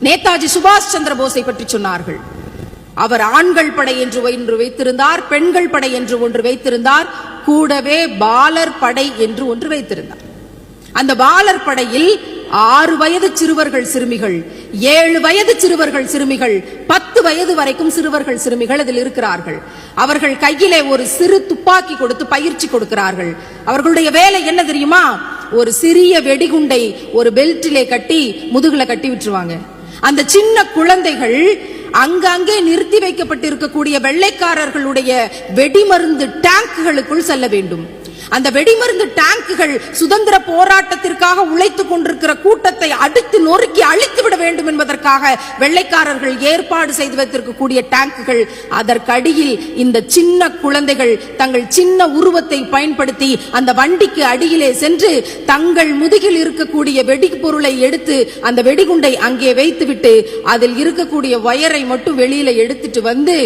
நேதாஜி சுபாஷ் சந்திர போஸை பற்றி சொன்னார்கள். அவர் ஆண்கள் படை என்று ஒன்று வைத்திருந்தார், பெண்கள் படை என்று ஒன்று வைத்திருந்தார், கூடவே பாலர் படை என்று ஒன்று வைத்திருந்தார். அந்த பாலர் படையில் 6 வயது சிறுவர்கள் சிறுமிகள், 7 வயது சிறுவர்கள் சிறுமிகள், 10 வயது வரைக்கும் சிறுவர்கள் சிறுமிகள் அதில் இருக்கிறார்கள். அவர்கள் கையிலே ஒரு சிறு துப்பாக்கி கொடுத்து பயிற்சி கொடுக்கிறார்கள். அவர்களுடைய வேலை என்ன தெரியுமா? ஒரு சிறிய வெடிகுண்டை ஒரு பெல்ட்டிலே கட்டி முதுகுல கட்டி விட்டுருவாங்க. அந்த சின்ன குழந்தைகள் அங்கங்கே நிறுத்தி வைக்கப்பட்டிருக்கக்கூடிய வெள்ளைக்காரர்களுடைய வெடிமருந்து டேங்குகளுக்குள் செல்ல வேண்டும். அந்த வெடிமருந்து டேங்குகள் சுதந்திர போராட்டத்திற்காக உழைத்துக் கொண்டிருக்கிற கூட்டத்தை அடித்து நொறுக்கி அழித்து விட வேண்டும் என்பதற்காக வெள்ளைக்காரர்கள் ஏற்பாடு செய்து வைத்திருக்கக்கூடிய டேங்குகள். அதற்கடியில் இந்த சின்ன குழந்தைகள் தங்கள் சின்ன உருவத்தை பயன்படுத்தி அந்த வண்டிக்கு அடியிலே சென்று தங்கள் முதுகில் இருக்கக்கூடிய வெடிபொருளை எடுத்து அந்த வெடிகுண்டை அங்கே வைத்துவிட்டு அதில் இருக்கக்கூடிய வயரை மட்டும் வெளியில எடுத்துட்டு வந்து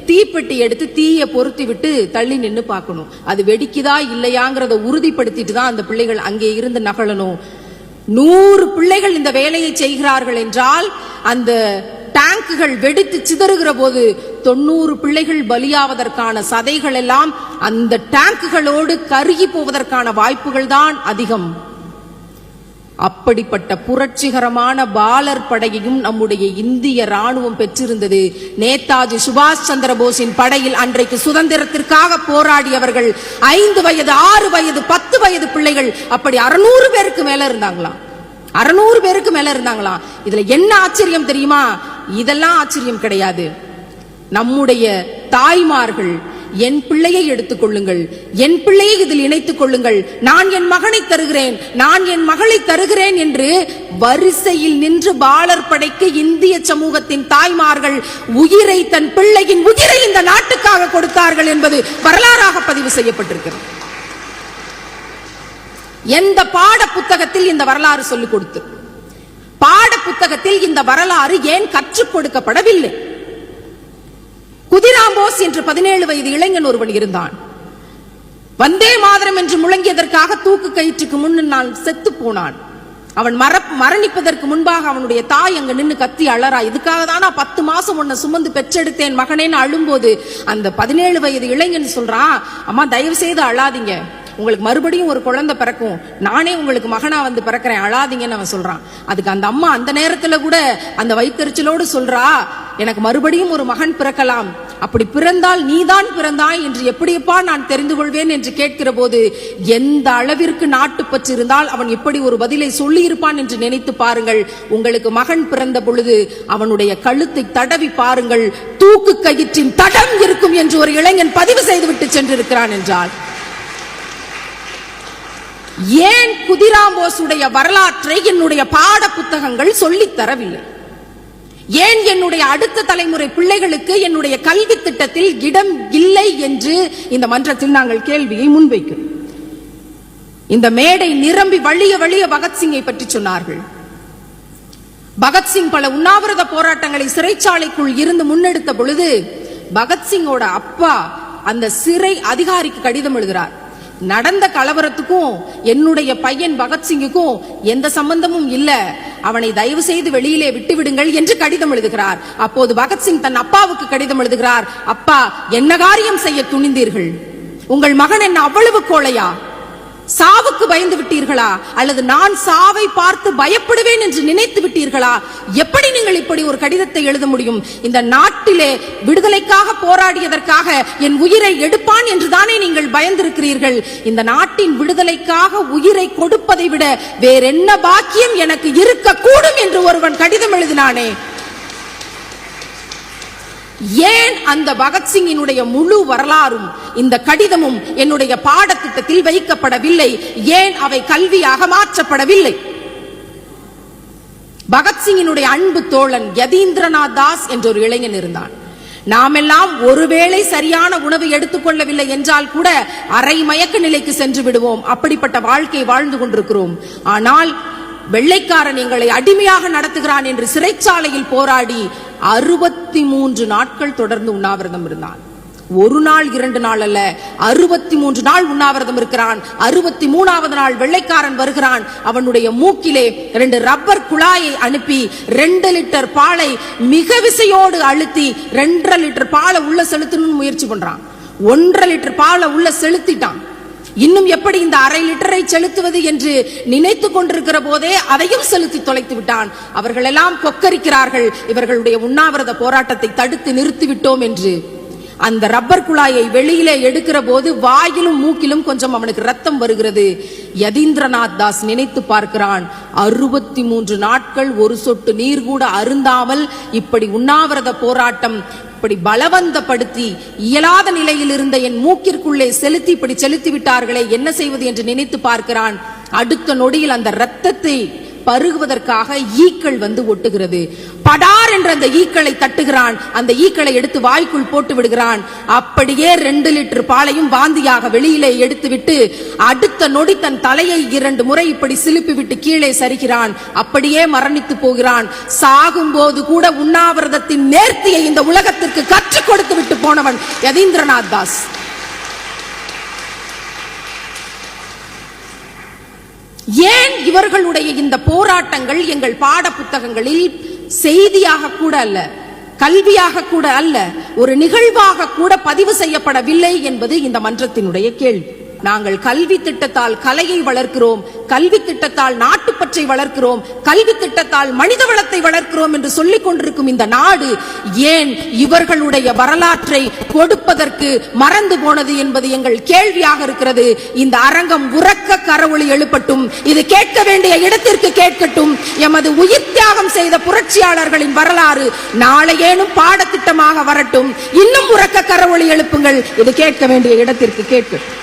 தீப்பெட்டி எடுத்து தீய பொருத்தி விட்டு தள்ளி நின்று பார்க்கணும். அது வெடிக்குதா இல்லையாங்கிறத உறுதிப்படுத்திட்டு தான் அந்த பிள்ளைகள் அங்கே இருந்து நகலணும். 100 பிள்ளைகள் இந்த வேலையை செய்கிறார்கள் என்றால் அந்த டேங்குகள் வெடித்து சிதறுகிற போது 90 பிள்ளைகள் பலியாவதற்கான சதைகள் எல்லாம் அந்த டேங்குகளோடு கருகி போவதற்கான வாய்ப்புகள் தான் அதிகம். அப்படிப்பட்ட புரட்சிகரமான பாலர் படையையும் நம்முடைய இந்திய ராணுவம் பெற்றிருந்தது. நேதாஜி சுபாஷ் சந்திர போஸின் படையில் அன்றைக்கு சுதந்திரத்திற்காக போராடியவர்கள் 5 வயது, 6 வயது, 10 வயது பிள்ளைகள், அப்படி 600 பேருக்கு மேல இருந்தாங்களாம். 600 பேருக்கு மேல இருந்தாங்களாம். இதுல என்ன ஆச்சரியம் தெரியுமா? இதெல்லாம் ஆச்சரியம் கிடையாது. நம்முடைய தாய்மார்கள் என் பிள்ளையை எடுத்துக் கொள்ளுங்கள், என் பிள்ளையை இதில் இணைத்துக் கொள்ளுங்கள், நான் என் மகனை தருகிறேன், நான் என் மகளை தருகிறேன் என்று வரிசையில் நின்று பாலர் படைக்கு இந்திய சமூகத்தின் தாய்மார்கள் உயிரை, தன் பிள்ளையின் உயிரை இந்த நாட்டுக்காக கொடுத்தார்கள் என்பது வரலாறாக பதிவு செய்யப்பட்டிருக்கிறது. எந்த பாட புத்தகத்தில் இந்த வரலாறு சொல்லிக் கொடுத்து? பாட புத்தகத்தில் இந்த வரலாறு ஏன் கற்றுக் கொடுக்கப்படவில்லை? குதிராம் போஸ் என்று 17 வயது இளைஞன் ஒருவன் இருந்தான். வந்தே மாதரம் என்று முழங்கியதற்காக தூக்கு கயிற்றுக்கு முன்னால் செத்து போனான். அவன் மரணிப்பதற்கு முன்பாக அவனுடைய தாய் அங்க நின்று கத்தி அழறா. இதுக்காக தான் நான் 10 மாசம் உன்னை சுமந்து பெற்றெடுத்தேன் மகனேன்னு அழும்போது அந்த 17 வயது இளைஞன் சொல்றான், அம்மா தயவு செய்து அழாதீங்க, உங்களுக்கு மறுபடியும் ஒரு குழந்தை பிறக்கும், நானே உங்களுக்கு மகனா வந்து பிறக்கிறேன், அழாதீங்கன்னு அவன் சொல்றான். அதுக்கு அந்த அம்மா அந்த நேரத்துல கூட அந்த வயிற்றெரிச்சலோடு சொல்றா, எனக்கு மறுபடியும் ஒரு மகன் பிறக்கலாம், அப்படி பிறந்தால் நீதான் பிறந்தாய் என்று எப்படியப்பா நான் தெரிந்து கொள்வேன் என்று கேட்கிற போது எந்த அளவிற்கு நாட்டுப்பற்று இருந்தால் அவன் இப்படி ஒரு பதிலை சொல்லி இருப்பான் என்று நினைத்து பாருங்கள். உங்களுக்கு மகன் பிறந்த பொழுது அவனுடைய கழுத்தை தடவி பாருங்கள், தூக்கு கயிற்றின் தடம் இருக்கும் என்று ஒரு இளைஞன் பதிவு செய்துவிட்டு சென்றிருக்கிறான் என்றால் ஏன் குதிராம் போஸுடைய வரலாற்றை என்னுடைய பாட புத்தகங்கள் சொல்லித் தரவில்லை? ஏன் என்னுடைய அடுத்த தலைமுறை பிள்ளைகளுக்கு என்னுடைய கல்வி திட்டத்தில் இடம் இல்லை என்று இந்த மன்றத்தில் நாங்கள் கேள்வியை முன்வைக்கிறோம். இந்த மேடை நிரம்பி வழிய வழிய பகத்சிங்கை பற்றி சொன்னார்கள். பகத்சிங் பல உண்ணாவிரத போராட்டங்களை சிறைச்சாலைக்குள் இருந்து முன்னெடுத்த பொழுது பகத்சிங்கோட அப்பா அந்த சிறை அதிகாரிக்கு கடிதம் எழுதுகிறார். நடந்த கலவரத்துக்கும் என்னுடைய பையன் பகத்சிங்குக்கும் எந்த சம்பந்தமும் இல்ல, அவனை தயவு செய்து வெளியிலே விட்டு விடுங்கள் என்று கடிதம் எழுதுகிறார். அப்போது பகத்சிங் தன் அப்பாவுக்கு கடிதம் எழுதுகிறார், அப்பா என்ன காரியம் செய்ய துணிந்தீர்கள்? உங்கள் மகன் என்ன அவ்வளவு கோழையா? சாவுக்கு பயந்து விட்டீர்களா? அல்லது நான் சாவை பார்த்து பயப்படுவேன் என்று நினைத்து விட்டீர்களா? எப்படி நீங்கள் இப்படி ஒரு கடிதத்தை எழுத முடியும்? இந்த நாட்டிலே விடுதலைக்காக போராடியதற்காக என் உயிரை எடுப்பான் என்று தானே நீங்கள் பயந்திருக்கிறீர்கள். இந்த நாட்டின் விடுதலைக்காக உயிரை கொடுப்பதை விட வேறென்ன பாக்கியம் எனக்கு இருக்கக்கூடும் என்று ஒருவன் கடிதம் எழுதினானே. ஏன் அந்த பகத்சிங்கினுடைய முழு வரலாறும் இந்த கடிதமும் என்னுடைய பாடத்திட்டத்தில் வைக்கப்படவில்லை? ஏன் அவை கல்வியாக மாற்றப்படவில்லை? பகத்சிங்கினுடைய அன்பு தோழன் யதீந்திரநாத் தாஸ் என்ற ஒரு இளைஞன் இருந்தான். நாமெல்லாம் ஒருவேளை சரியான உணவு எடுத்துக்கொள்ளவில்லை என்றால் கூட அரை மயக்க நிலைக்கு சென்று விடுவோம். அப்படிப்பட்ட வாழ்க்கை வாழ்ந்து கொண்டிருக்கிறோம். ஆனால் வெள்ளைக்காரன் எங்களை அடிமையாக நடத்துகிறான் என்று சிறைச்சாலையில் போராடி 63 நாட்கள் தொடர்ந்து உண்ணாவிரதம் இருந்தான். ஒரு நாள் 2 நாள் அல்ல, 63 நாள் உண்ணாவிரதம் இருக்கிறான். 63வது நாள் வெள்ளைக்காரன் வருகிறான். அவனுடைய மூக்கிலே 2 ரப்பர் குழாயை அனுப்பி 2 லிட்டர் பாலை மிக விசையோடு அழுத்தி 2.5 லிட்டர் பாலை உள்ள செலுத்தணும்னு முயற்சி பண்றான். 1.5 லிட்டர் பாலை உள்ள செலுத்திட்டான். இன்னும் எப்படி இந்த 1/2 லிட்டரை செலுத்துவது என்று நினைத்து கொண்டிருக்கிற போதே அதையும் செலுத்தி தொலைத்து விட்டான். அவர்கள் எல்லாம் கொக்கரிக்கிறார்கள், இவர்களுடைய உண்ணாவிரத போராட்டத்தை தடுத்து நிறுத்திவிட்டோம் என்று. அந்த ரப்பர் குழாயை வெளியிலே எடுக்கிற போது வாயிலும் மூக்கிலும் கொஞ்சம் அவனுக்கு ரத்தம் வருகிறது. யதீந்திரநாத் தாஸ் நினைத்து பார்க்கிறான், 63 நாட்கள் ஒரு சொட்டு நீர் கூட அருந்தாமல் இப்படி உண்ணாவிரத போராட்டம் இப்படி பலவந்தப்படுத்தி இயலாத நிலையில் இருந்த என் மூக்கிற்குள்ளே செலுத்தி இப்படி செலுத்தி விட்டார்களே, என்ன செய்வது என்று நினைத்து பார்க்கிறான். அடுத்த நொடியில் அந்த ரத்தத்தை பருகுவதற்காக ஈக்கள் வந்து ஒட்டுகிறது. படார் என்ற அந்த ஈக்களை தட்டுகிறான். அந்த ஈக்களை எடுத்து வாய்க்குள் போட்டு விடுகிறான். அப்படியே 2 லிட்டர் பாலையும் வாந்தியாக வெளியிலே எடுத்துவிட்டு அடுத்த நொடி தன் தலையை 2 முறை இப்படி சிலுப்பி விட்டு கீழே சரிகிறான். அப்படியே மரணித்து போகிறான். சாகும் போது கூட உண்ணாவிரதத்தின் நேர்த்தியை இந்த உலகத்திற்கு கற்றுக் கொடுத்து விட்டு போனவன் யதீந்திரநாத் தாஸ். ஏன் இவர்களுடைய இந்த போராட்டங்கள் எங்கள் பாட புத்தகங்களில் செய்தியாக கூட அல்ல, கல்வியாக கூட அல்ல, ஒரு நிகழ்வாக கூட பதிவு செய்யப்படவில்லை என்பது இந்த மன்றத்தினுடைய கேள்வி. நாங்கள் கல்வி திட்டத்தால் கலையை வளர்க்கிறோம், கல்வி திட்டத்தால் நாட்டுப்பற்றை வளர்க்கிறோம், கல்வி திட்டத்தால் மனித வளத்தை வளர்க்கிறோம் என்று சொல்லிக் கொண்டிருக்கும் இந்த நாடு ஏன் இவர்களுடைய வரலாற்றை கொடுப்பதற்கு மறந்து போனது என்பது எங்கள் கேள்வியாக இருக்கிறது. இந்த அரங்கம் உரக்க கரவொலி எழுப்பட்டும், இது கேட்க வேண்டிய இடத்திற்கு கேட்கட்டும். எமது உயிர் தியாகம் செய்த புரட்சியாளர்களின் வரலாறு நாளையேனும் பாடத்திட்டமாக வரட்டும். இன்னும் உரக்க கரவொலி எழுப்புங்கள், இது கேட்க வேண்டிய இடத்திற்கு கேட்கட்டும்.